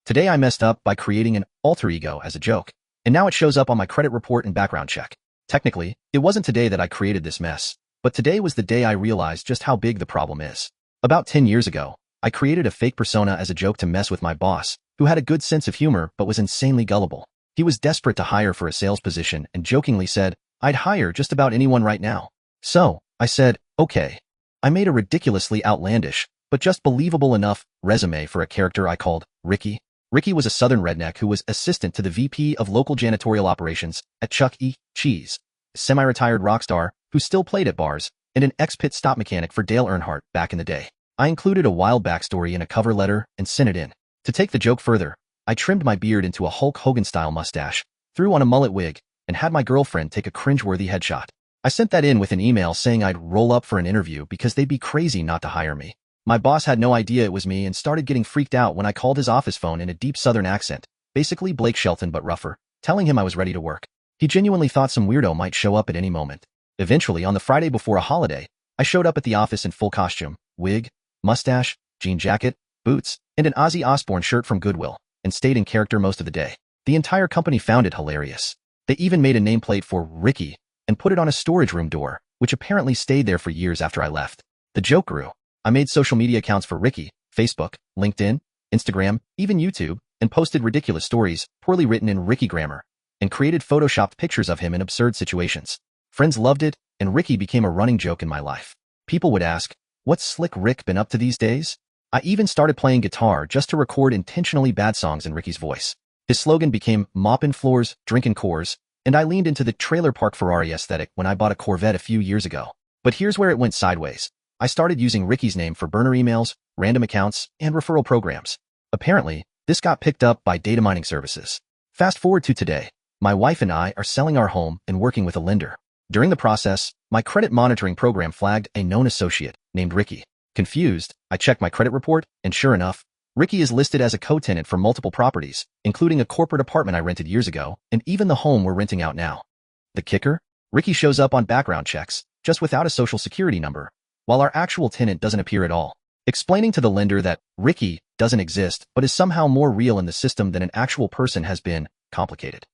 Today I messed up by creating an alter ego as a joke, and now it shows up on my credit report and background check. Technically, it wasn't today that I created this mess, but today was the day I realized just how big the problem is. About 10 years ago, I created a fake persona as a joke to mess with my boss, who had a good sense of humor but was insanely gullible. He was desperate to hire for a sales position and jokingly said, "I'd hire just about anyone right now." So, I said, okay. I made a ridiculously outlandish, but just believable enough, resume for a character I called Ricky. Ricky was a southern redneck who was assistant to the VP of local janitorial operations at Chuck E. Cheese, a semi-retired rock star who still played at bars, and an ex-pit stop mechanic for Dale Earnhardt back in the day. I included a wild backstory in a cover letter and sent it in. To take the joke further, I trimmed my beard into a Hulk Hogan-style mustache, threw on a mullet wig, and had my girlfriend take a cringe-worthy headshot. I sent that in with an email saying I'd roll up for an interview because they'd be crazy not to hire me. My boss had no idea it was me and started getting freaked out when I called his office phone in a deep southern accent, basically Blake Shelton but rougher, telling him I was ready to work. He genuinely thought some weirdo might show up at any moment. Eventually, on the Friday before a holiday, I showed up at the office in full costume, wig, mustache, jean jacket, boots, and an Ozzy Osbourne shirt from Goodwill, and stayed in character most of the day. The entire company found it hilarious. They even made a nameplate for Ricky and put it on a storage room door, which apparently stayed there for years after I left. The joke grew. I made social media accounts for Ricky, Facebook, LinkedIn, Instagram, even YouTube, and posted ridiculous stories, poorly written in Ricky grammar, and created photoshopped pictures of him in absurd situations. Friends loved it, and Ricky became a running joke in my life. People would ask, "What's Slick Rick been up to these days?" I even started playing guitar just to record intentionally bad songs in Ricky's voice. His slogan became "Moppin' floors, drinking Coors," and I leaned into the trailer park Ferrari aesthetic when I bought a Corvette a few years ago. But here's where it went sideways. I started using Ricky's name for burner emails, random accounts, and referral programs. Apparently, this got picked up by data mining services. Fast forward to today. My wife and I are selling our home and working with a lender. During the process, my credit monitoring program flagged a known associate named Ricky. Confused, I checked my credit report, and sure enough, Ricky is listed as a co-tenant for multiple properties, including a corporate apartment I rented years ago, and even the home we're renting out now. The kicker? Ricky shows up on background checks, just without a social security number, while our actual tenant doesn't appear at all. Explaining to the lender that Ricky doesn't exist but is somehow more real in the system than an actual person has been complicated.